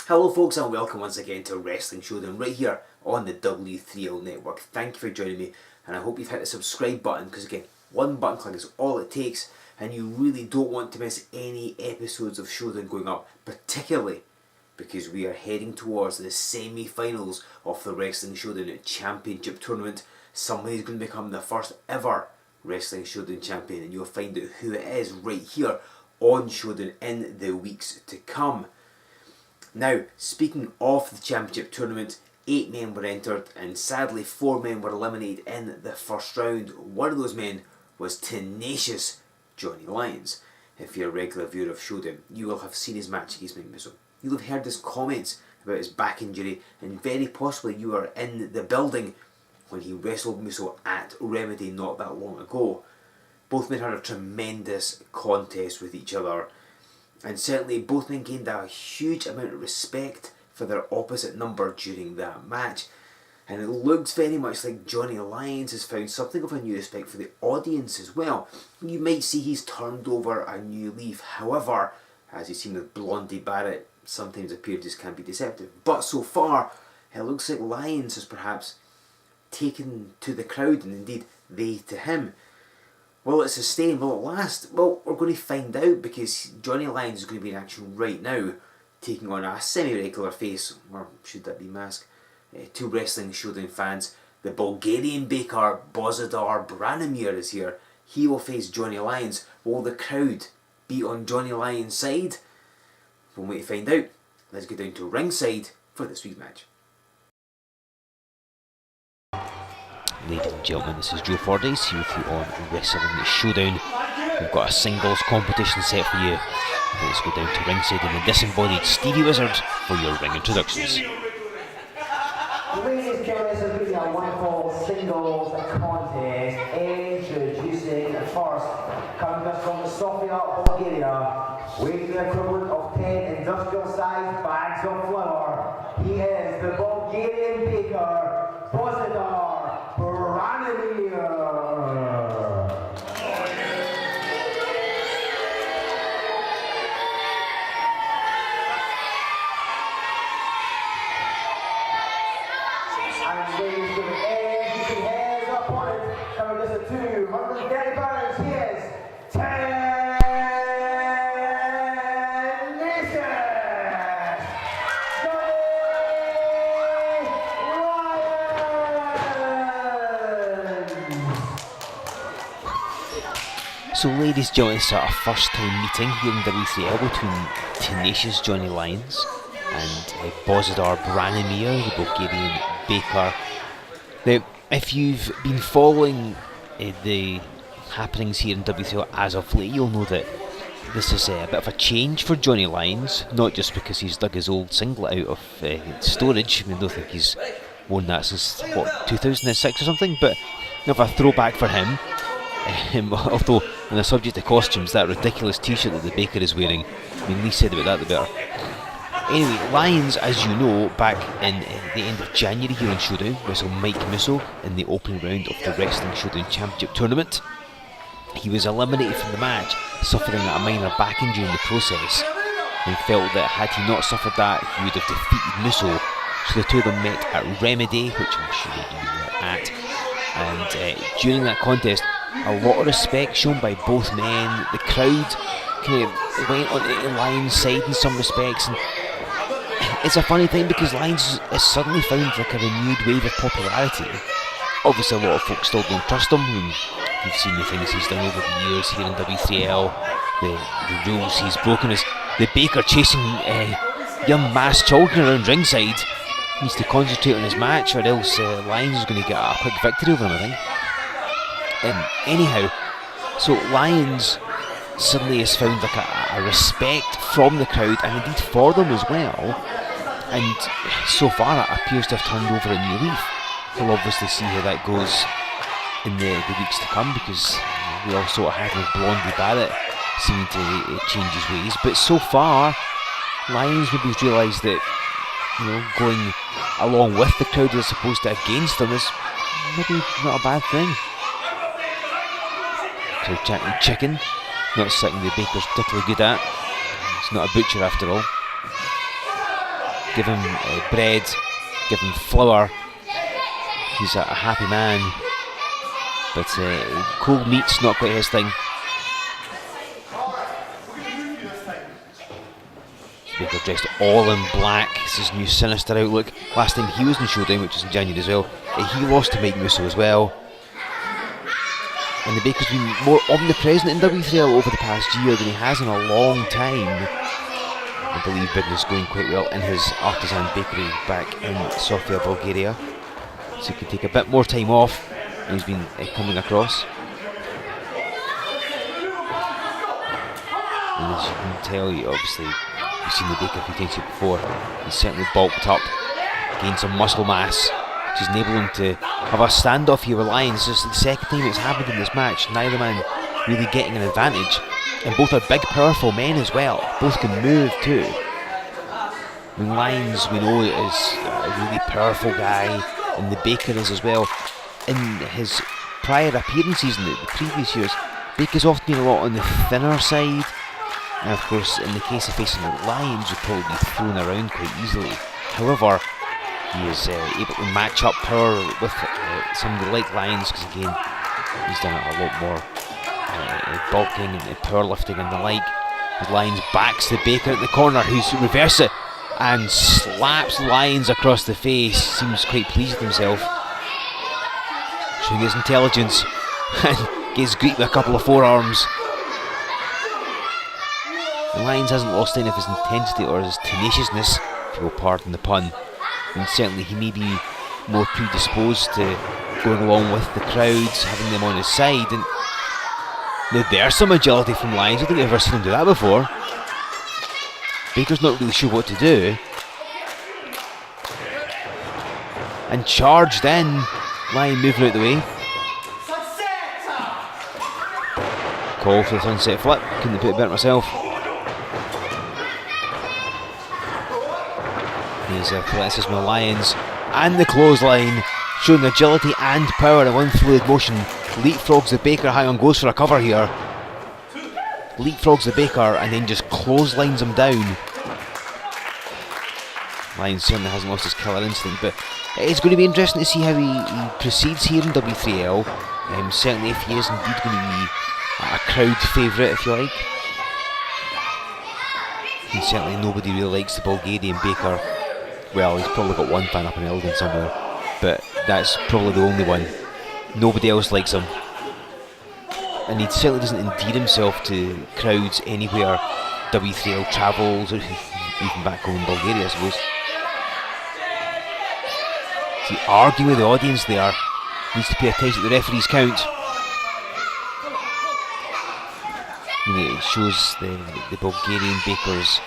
Hello folks and welcome once again to Wrestling Showdown right here on the W3L network. Thank you for joining me and I hope you've hit the subscribe button because again, one button click is all it takes and you really don't want to miss any episodes of Showdown going up, particularly because we are heading towards the semi-finals of the Wrestling Showdown Championship Tournament. Somebody's going to become the first ever Wrestling Showdown champion and you'll find out who it is right here on Showdown in the weeks to come. Now, speaking of the championship tournament, 8 men were entered and sadly 4 men were eliminated in the first round. One of those men was Tenacious Johnny Lyons. If you're a regular viewer of Showdown, you will have seen his match against Mike Musso. You'll have heard his comments about his back injury and very possibly you were in the building when he wrestled Musso at Remedy not that long ago. Both men had a tremendous contest with each other. And certainly both men gained a huge amount of respect for their opposite number during that match. And it looks very much like Johnny Lyons has found something of a new respect for the audience as well. You might see he's turned over a new leaf. However, as you've seen with Blondie Barrett, sometimes appearances can be deceptive. But so far, it looks like Lyons has perhaps taken to the crowd and indeed they to him. Will it sustain? Will it last? Well, we're going to find out because Johnny Lyons is going to be in action right now, taking on a semi-regular face, or should that be mask, to Wrestling Showdown fans. The Bulgarian Baker, Bozidar Branimir is here. He will face Johnny Lyons. Will the crowd be on Johnny Lyons' side? We'll wait to find out. Let's get down to ringside for this week's match. Ladies and gentlemen, this is Joe Fordyce here with you on Wrestling Showdown. We've got a singles competition set for you. Let's go down to ringside and the disembodied Stevie Wizard for your ring introductions. Ladies and gentlemen, this has been a wonderful singles contest. Introducing first, coming to us from Sofia, Bulgaria, weighing the equivalent of 10 industrial-sized bags of flour. He is the Bulgarian Baker, Bozidar Branimir. And ladies and gentlemen, he has an opponent coming just to 230 pounds. He is Tenacious. So ladies and gentlemen, it's our first time meeting here in W3L between Tenacious Johnny Lyons and Bozidar Branimir, the Bulgarian Baker. Now, if you've been following the happenings here in W3L as of late, you'll know that this is a bit of a change for Johnny Lyons, not just because he's dug his old singlet out of storage. I don't think he's worn that since, what, 2006 or something, but of a throwback for him. Although, on the subject of costumes, that ridiculous t-shirt that the Baker is wearing, I mean, least said about that the better. Anyway, Lyons, as you know, back in the end of January here on Showdown, wrestled Mike Musso in the opening round of the Wrestling Showdown Championship Tournament. He was eliminated from the match, suffering a minor back injury in the process, and felt that had he not suffered that, he would have defeated Musso. So the two of them met at Remedy, which I'm sure you were at, and during that contest, a lot of respect shown by both men. The crowd kind of went on the Lyons' side in some respects, and it's a funny thing because Lyons has suddenly found like a renewed wave of popularity. Obviously a lot of folks still don't trust him, and you've seen the things he's done over the years here in W3L, the rules he's broken. Is the Baker chasing young masked children around ringside. He needs to concentrate on his match or else Lyons is going to get a quick victory over him, I think. Anyhow, so Lyons suddenly has found like a respect from the crowd and indeed for them as well, and so far it appears to have turned over a new leaf. We'll obviously see how that goes in the weeks to come because we all sort of had with Blondie Barrett seeming to change his ways, but so far Lyons maybe has realised that, you know, going along with the crowd as opposed to against them is maybe not a bad thing. So chatting chicken, not something the Baker's particularly good at. He's not a butcher after all. give him bread, give him flour. He's a happy man, but cold meat's not quite his thing. Baker dressed all in black. It's his new sinister outlook. Last time he was in Showdown, which was in January as well, he lost to Mike Musso as well. And the Baker's been more omnipresent in W3L over the past year than he has in a long time. I believe business going quite well in his artisan bakery back in Sofia, Bulgaria. So he can take a bit more time off, and he's been coming across. And as you can tell, obviously, you've seen the Baker a few times before. He's certainly bulked up, gained some muscle mass, which has enabled him to have a standoff here with Lyons. This is the second time it's happened in this match. Neither man really getting an advantage, and both are big, powerful men as well. Both can move too. I mean, Lyons, we know, is a really powerful guy, and the Baker is as well. In his prior appearances in the previous years, Baker's often been a lot on the thinner side. And of course, in the case of facing the Lions, would probably be thrown around quite easily. However, he is able to match up power with somebody like Lions, because again, he's done a lot more bulking and powerlifting and the like. As Lions backs the Baker at the corner, who's reverse it and slaps Lions across the face. Seems quite pleased with himself, showing his intelligence, and gets greeted with a couple of forearms. Lyons hasn't lost any of his intensity or his tenaciousness, if you will pardon the pun, and certainly he may be more predisposed to going along with the crowds, having them on his side. And now there's some agility from Lyons. I don't think I've ever seen him do that before. Baker's not really sure what to do, and charged in. Lyon moving out the way. Call for the sunset flip. Couldn't have put it better myself. His athleticism of Lyons, and the clothesline, showing agility and power in one fluid motion. Leapfrogs the Baker high on, goes for a cover here. Leapfrogs the Baker and then just clotheslines him down. Lyons certainly hasn't lost his killer instinct, but it's going to be interesting to see how he proceeds here in W3L. Certainly if he is indeed going to be a crowd favourite, if you like. And certainly nobody really likes the Bulgarian Baker. Well, he's probably got one fan up in Elgin somewhere, but that's probably the only one. Nobody else likes him, and he certainly doesn't endear himself to crowds anywhere W3L travels, or even back home in Bulgaria, I suppose. Is he arguing with the audience there? Needs to pay attention to the referee's count. And it shows the Bulgarian Baker's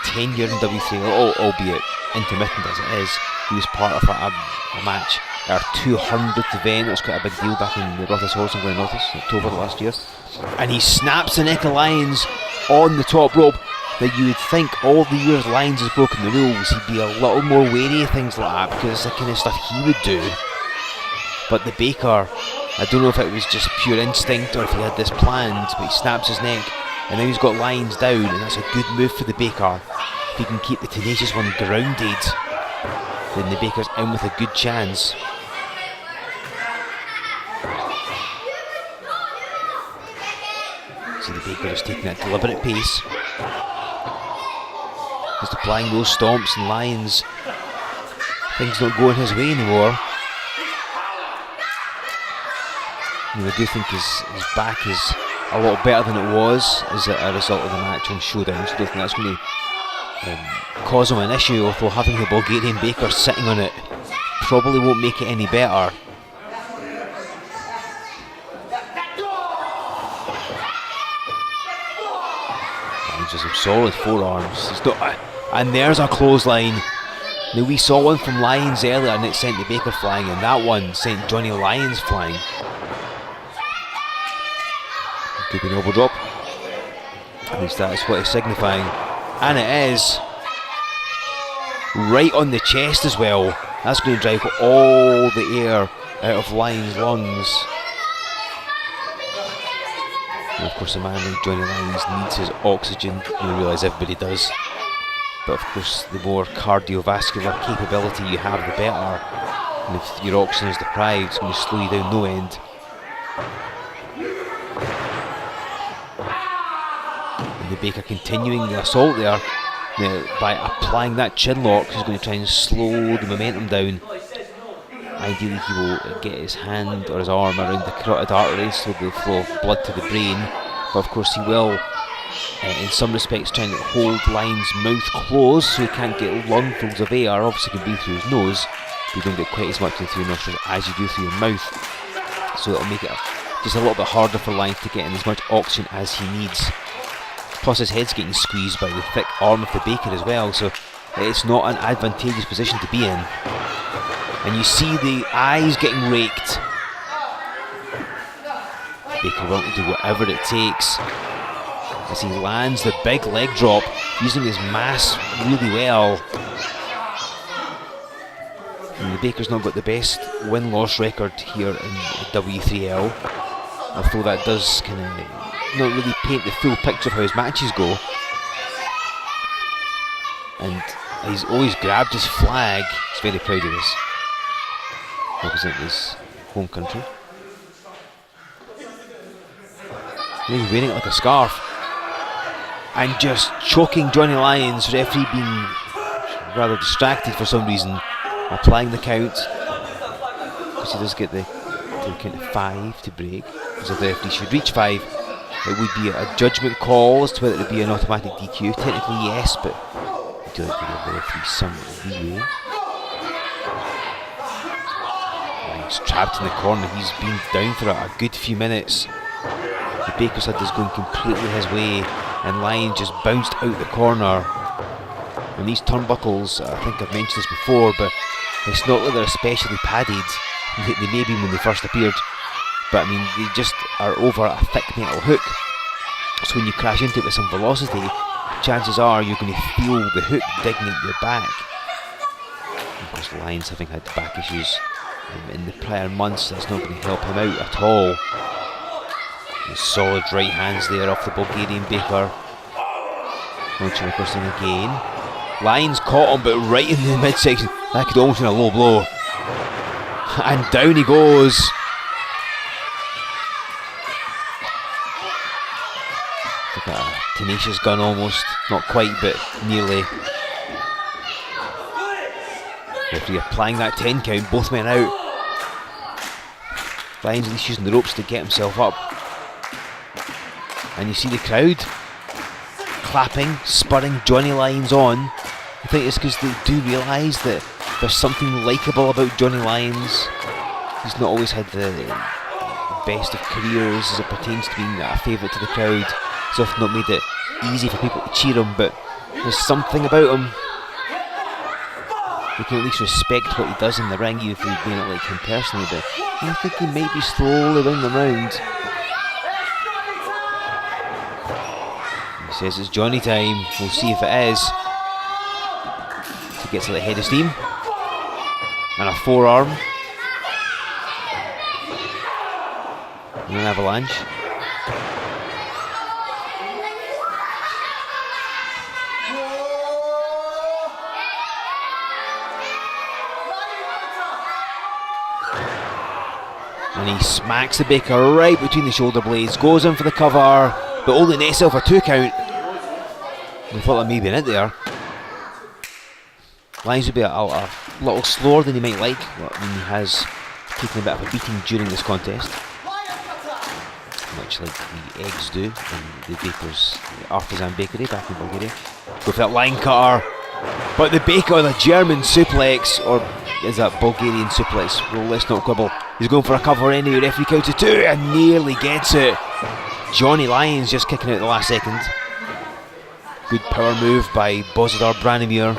tenure in W3L, albeit intermittent as it is. He was part of a match, our 200th event. It was quite a big deal back in the Rothes Horse in Glenorchy, October last year. And he snaps the neck of Lyons on the top rope. That you would think all the years Lyons has broken the rules, he'd be a little more wary of things like that, because it's the kind of stuff he would do. But the Baker, I don't know if it was just pure instinct or if he had this planned, but he snaps his neck, and now he's got Lyons down, and that's a good move for the Baker. If he can keep the Tenacious one grounded, then the Baker's in with a good chance. So the Baker is taking that deliberate pace. Just applying those stomps, and Lyons, things not going his way anymore. I do think his back is a lot better than it was as a result of the match on Showdown, so I don't think that's going to cause him an issue, although having the Bulgarian Baker sitting on it probably won't make it any better. Lyons with some solid forearms. And there's a clothesline. Now we saw one from Lyons earlier and it sent the Baker flying, and that one sent Johnny Lyons flying. Could be an elbow drop. At least that is what it's signifying. And it is. Right on the chest as well. That's going to drive all the air out of Lyons' lungs. And of course, a man like Johnny Lyons needs his oxygen. You realise everybody does. but of course the more cardiovascular capability you have, the better. And if your oxygen is deprived, it's going to slow you down no end. And the Baker continuing the assault there. Now, by applying that chin lock, he's going to try and slow the momentum down. Ideally he will get his hand or his arm around the carotid artery, so the flow of blood to the brain. But of course he will, in some respects, try and hold Lyon's mouth closed so he can't get lungfuls of air. Obviously he can breathe through his nose, but you don't get quite as much through your nostrils as you do through your mouth. So it'll make it just a little bit harder for Lyon to get in as much oxygen as he needs. Plus his head's getting squeezed by the thick arm of the Baker as well, so it's not an advantageous position to be in. And you see the eyes getting raked. Baker willing to do whatever it takes as he lands the big leg drop, using his mass really well. And the Baker's not got the best win-loss record here in W3L, although that does kind of not really paint the full picture of how his matches go. And he's always grabbed his flag. He's very proud of this. Represent his home country. And he's wearing it like a scarf. And just choking Johnny Lyons, referee being rather distracted for some reason, applying the count. Because he does get the count of 5 to break. Because if the referee should reach 5, it would be a judgment call as to whether it would be an automatic DQ. Technically yes, but we do like to give the referee some leeway. Lyons trapped in the corner. He's been down for a good few minutes. The Baker's head is going completely his way, and Lyons just bounced out the corner. And these turnbuckles, I think I've mentioned this before, but it's not like they're especially padded. They may be when they first appeared, but I mean they just are over a thick metal hook. So when you crash into it with some velocity, chances are you're going to feel the hook digging at your back. And of course Lyons, having had back issues in the prior months, that's not going to help him out at all. The solid right hands there off the Bulgarian Baker. Launching across him again. Lyons caught him, but right in the midsection. That could almost be a low blow. And down he goes. Like a Tenacious gun almost. Not quite, but nearly. Referee applying that 10 count, both men out. Lyons at least using the ropes to get himself up. And you see the crowd clapping, spurring Johnny Lyons on. I think it's because they do realise that there's something likeable about Johnny Lyons. He's not always had the best of careers as it pertains to being a favourite to the crowd. He's often not made it easy for people to cheer him, but there's something about him. You can at least respect what he does in the ring, even if you may not like him personally, but I think he might be slowly running around. He says it's Johnny time. We'll see if it is. He gets a little head of steam. And a forearm. And an avalanche. And he smacks the Baker right between the shoulder blades. Goes in for the cover, but only nets himself a 2 count. We thought that may be in it there. Lyons would be a little slower than he might like. I mean, he has taken a bit of a beating during this contest, much like the eggs do in the Baker's artisan bakery back in Bulgaria. Go for that line cutter, but the Baker, the German suplex, or is that Bulgarian suplex? Well, let's not quibble. He's going for a cover anyway. Referee counts to 2 and nearly gets it. Johnny Lyons just kicking out the last second. Good power move by Bozidar Branimir.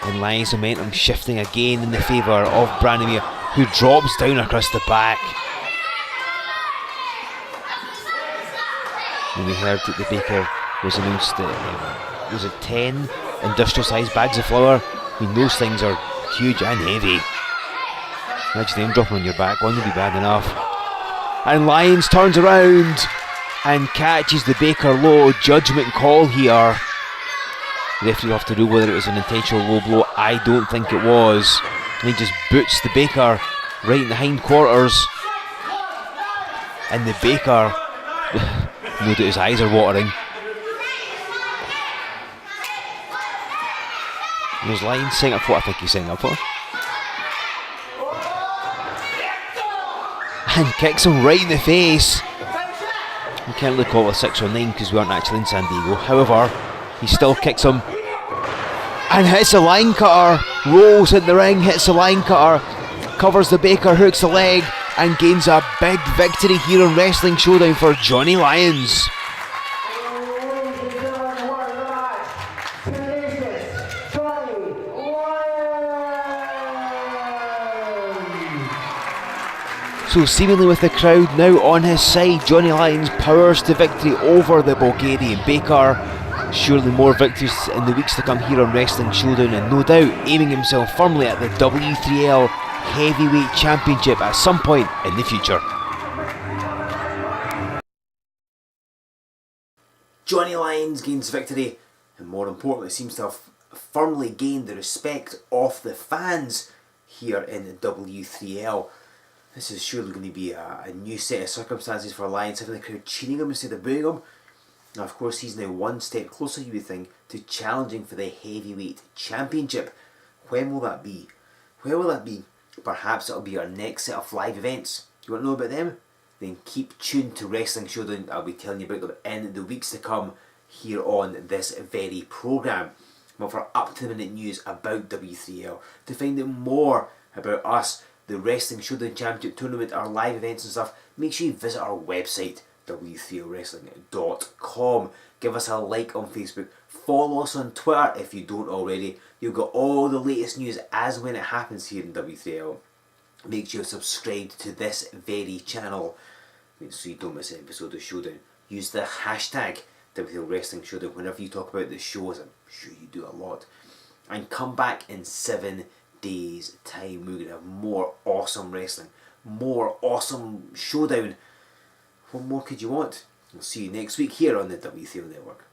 And Lyons' momentum shifting again in the favour of Branimir, who drops down across the back. And we heard that the Baker was announced that was it 10 industrial sized bags of flour. I mean, those things are huge and heavy. Imagine them dropping on your back, one would be bad enough. And Lyons turns around and catches the Baker low. Judgment call here. The referee will have to rule whether it was an intentional low blow. I don't think it was. And he just boots the Baker right in the hindquarters. And the Baker, no doubt his eyes are watering. There's Lyons setting up for what I think he's setting up for. And kicks him right in the face. We can't look all at 6 or 9 because we aren't actually in San Diego. However, he still kicks him and hits the line cutter. Rolls in the ring, hits the line cutter, covers the Baker, hooks the leg, and gains a big victory here on Wrestling Showdown for Johnny Lyons. So seemingly with the crowd now on his side, Johnny Lyons powers to victory over the Bulgarian Baker. Surely more victories in the weeks to come here on Wrestling Showdown, and no doubt aiming himself firmly at the W3L Heavyweight Championship at some point in the future. Johnny Lyons gains victory, and more importantly seems to have firmly gained the respect of the fans here in the W3L. This is surely going to be a new set of circumstances for Lyons, having the crowd cheering him instead of booing him. Now of course he's now one step closer, you would think, to challenging for the Heavyweight Championship. When will that be? Where will that be? Perhaps it'll be our next set of live events. You want to know about them? Then keep tuned to Wrestling Showdown. I'll be telling you about them in the weeks to come here on this very programme. But for up-to-the-minute news about W3L, to find out more about us, the Wrestling Showdown Championship Tournament, our live events and stuff, make sure you visit our website, w3lwrestling.com. Give us a like on Facebook, follow us on Twitter if you don't already. You'll get all the latest news as when it happens here in W3L. Make sure you subscribe to this very channel so you don't miss an episode of Showdown. Use the hashtag W3L Wrestling Showdown whenever you talk about the shows. I'm sure you do a lot. And come back in 7 days time. We're going to have more awesome wrestling, more awesome Showdown. What more could you want? We'll see you next week here on the W3L Network.